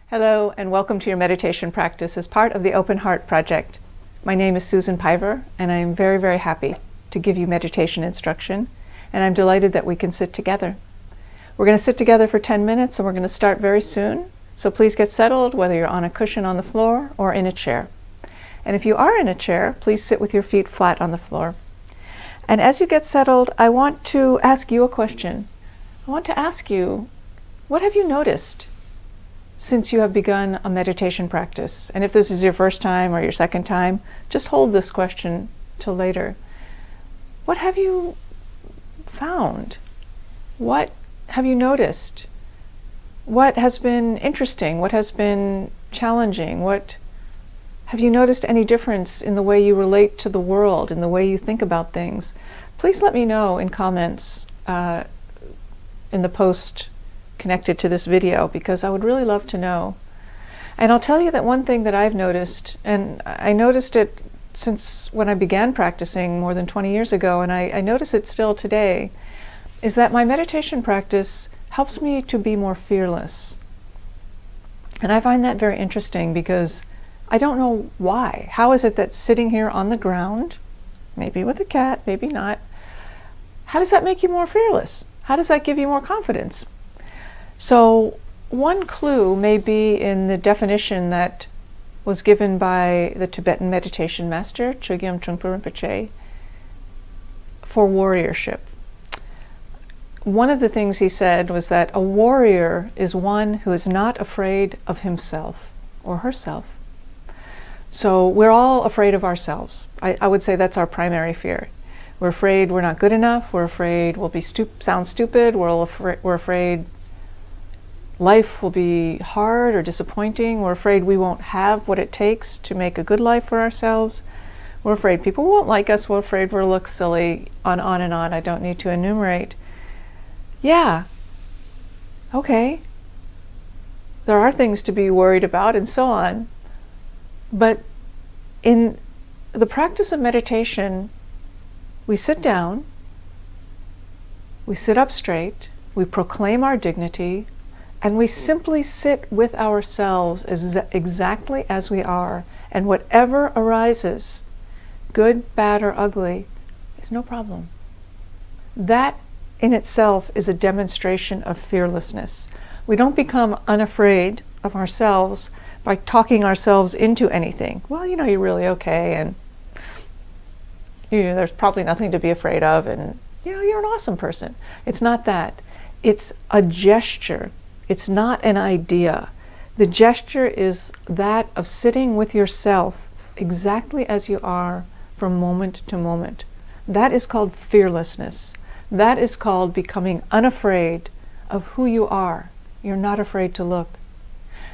Hello, and welcome to your meditation practice as part of the Open Heart Project. My name is Susan Piver, and I am very, very happy to give you meditation instruction, and I'm delighted that we can sit together. We're going to sit together for 10 minutes, and we're going to start very soon, so please get settled, whether you're on a cushion on the floor or in a chair. And if you are in a chair, please sit with your feet flat on the floor. And as you get settled, I want to ask you a question. I want to ask you, what have you noticed since you have begun a meditation practice? And if this is your first time or your second time, just hold this question till later. What have you found? What have you noticed? What has been interesting? What has been challenging? Have you noticed any difference in the way you relate to the world, in the way you think about things? Please let me know in comments in the post connected to this video, because I would really love to know. And I'll tell you that one thing that I've noticed, and I noticed it since when I began practicing more than 20 years ago, and I notice it still today, is that my meditation practice helps me to be more fearless. And I find that very interesting because I don't know why. How is it that sitting here on the ground, maybe with a cat, maybe not, how does that make you more fearless? How does that give you more confidence? So one clue may be in the definition that was given by the Tibetan meditation master, Chogyam Trungpa Rinpoche, for warriorship. One of the things he said was that a warrior is one who is not afraid of himself or herself. So we're all afraid of ourselves. I would say that's our primary fear. We're afraid we're not good enough. We're afraid we'll be sound stupid. We're afraid life will be hard or disappointing. We're afraid we won't have what it takes to make a good life for ourselves. We're afraid people won't like us. We're afraid we'll look silly, on and on. I don't need to enumerate. Yeah, okay. There are things to be worried about and so on. But in the practice of meditation, we sit down, we sit up straight, we proclaim our dignity, and we simply sit with ourselves exactly as we are. And whatever arises, good, bad, or ugly, is no problem. That in itself is a demonstration of fearlessness. We don't become unafraid of ourselves by talking ourselves into anything. Well, you're really okay, and there's probably nothing to be afraid of, and you're an awesome person. It's not that. It's a gesture. It's not an idea. The gesture is that of sitting with yourself exactly as you are from moment to moment. That is called fearlessness. That is called becoming unafraid of who you are. You're not afraid to look.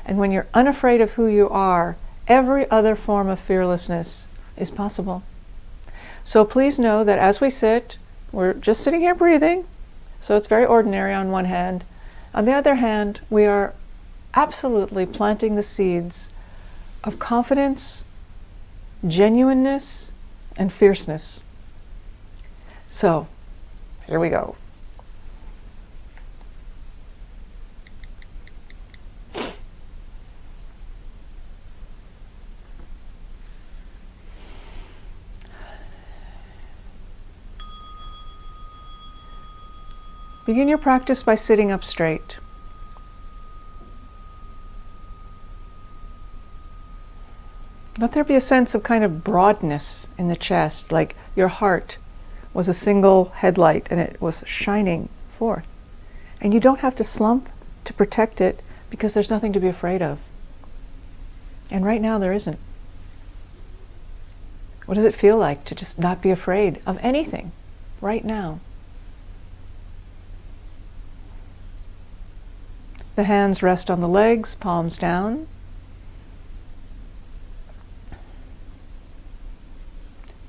And when you're unafraid of who you are, every other form of fearlessness is possible. So please know that as we sit, we're just sitting here breathing, so it's very ordinary on one hand. On the other hand, we are absolutely planting the seeds of confidence, genuineness, and fierceness. So, here we go. Begin your practice by sitting up straight. Let there be a sense of kind of broadness in the chest, like your heart was a single headlight and it was shining forth. And you don't have to slump to protect it because there's nothing to be afraid of. And right now there isn't. What does it feel like to just not be afraid of anything right now? The hands rest on the legs, palms down.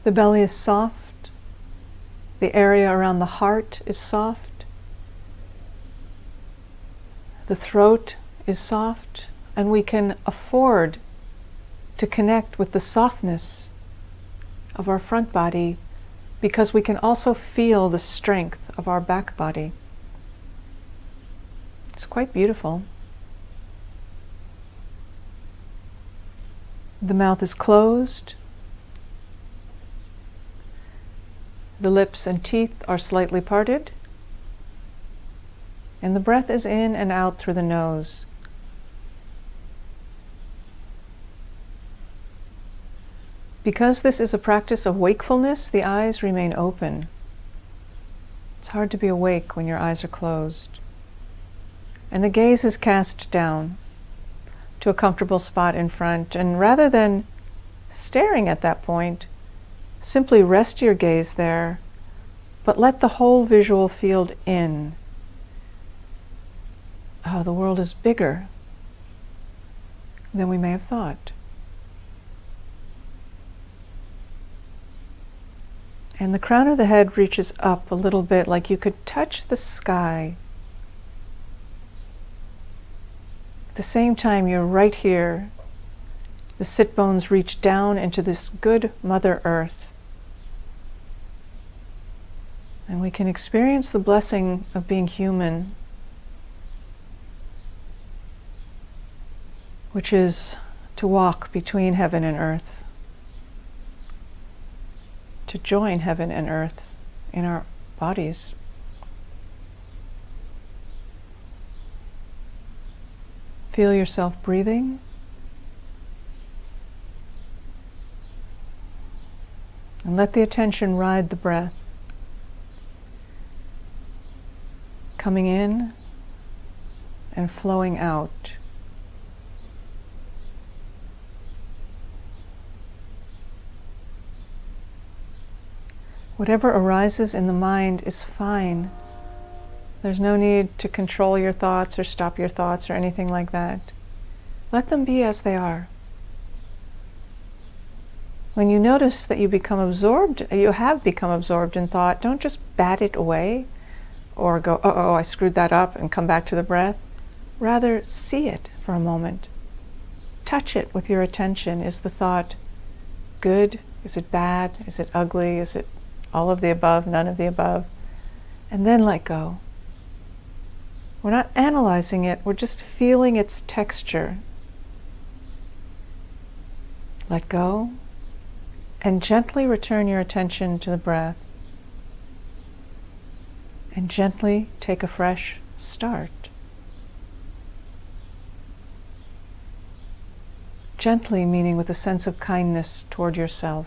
The belly is soft. The area around the heart is soft. The throat is soft, and we can afford to connect with the softness of our front body because we can also feel the strength of our back body. It's quite beautiful. The mouth is closed. The lips and teeth are slightly parted. And the breath is in and out through the nose. Because this is a practice of wakefulness, the eyes remain open. It's hard to be awake when your eyes are closed. And the gaze is cast down to a comfortable spot in front. And rather than staring at that point, simply rest your gaze there, but let the whole visual field in. Oh, the world is bigger than we may have thought. And the crown of the head reaches up a little bit, like you could touch the sky. At the same time, you're right here. The sit bones reach down into this good Mother Earth. And we can experience the blessing of being human, which is to walk between heaven and earth, to join heaven and earth in our bodies. Feel yourself breathing. And let the attention ride the breath. Coming in and flowing out. Whatever arises in the mind is fine. There's no need to control your thoughts or stop your thoughts or anything like that. Let them be as they are. When you notice that you have become absorbed in thought, don't just bat it away or go, uh-oh, I screwed that up, and come back to the breath. Rather, see it for a moment. Touch it with your attention. Is the thought good? Is it bad? Is it ugly? Is it all of the above, none of the above? And then let go. We're not analyzing it, we're just feeling its texture. Let go, and gently return your attention to the breath. And gently take a fresh start. Gently meaning with a sense of kindness toward yourself.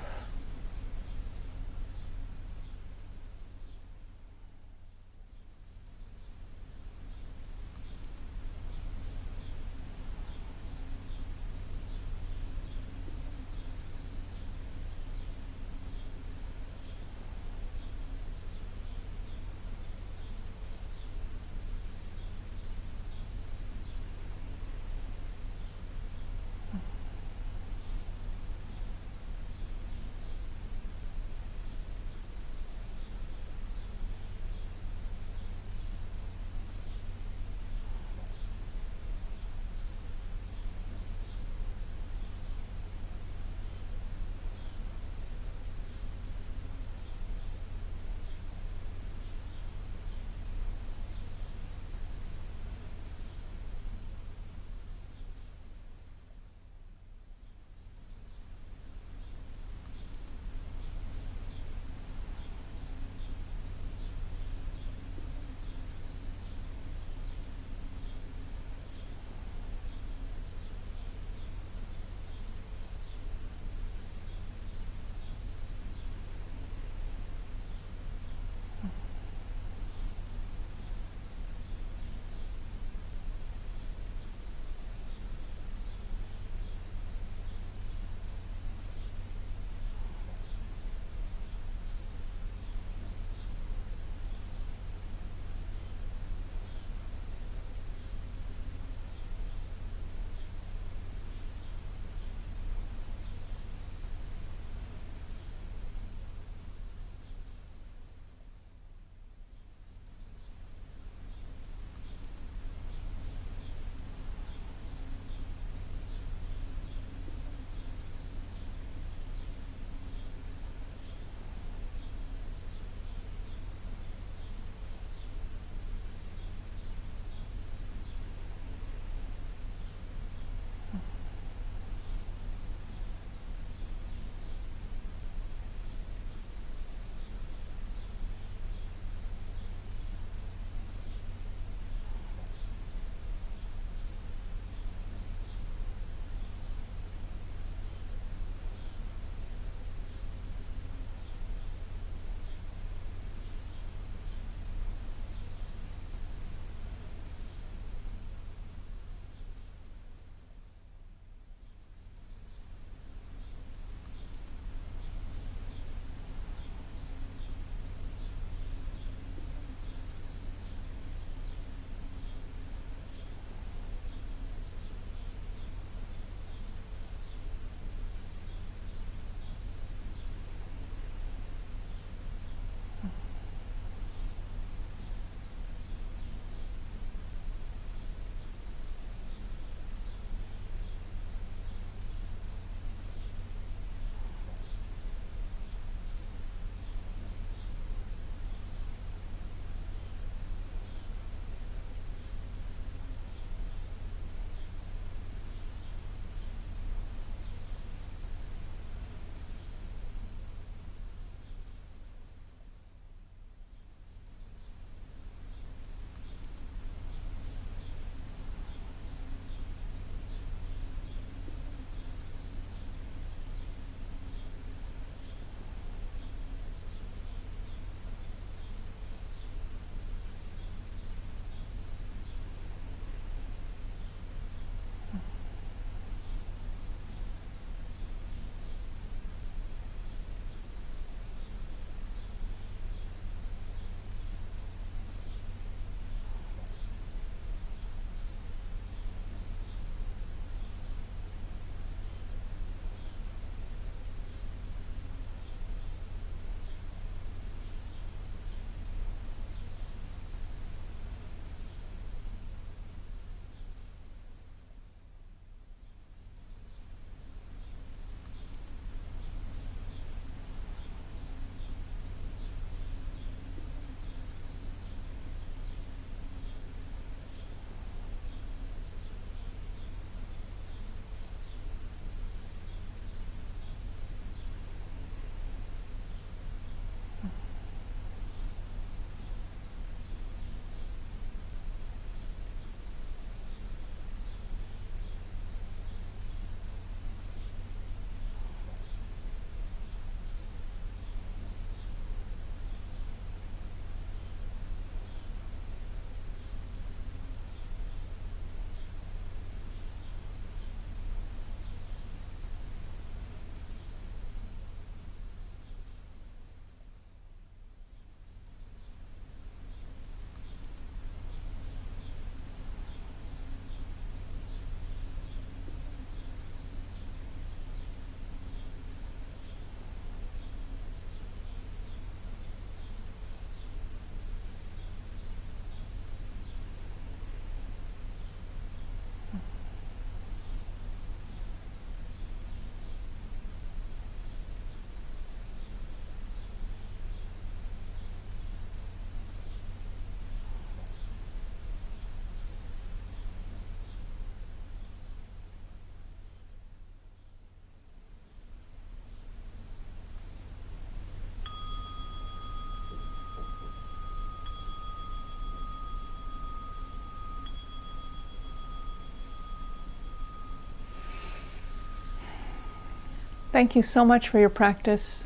Thank you so much for your practice.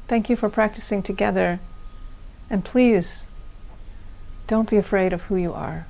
Thank you for practicing together. And please, don't be afraid of who you are.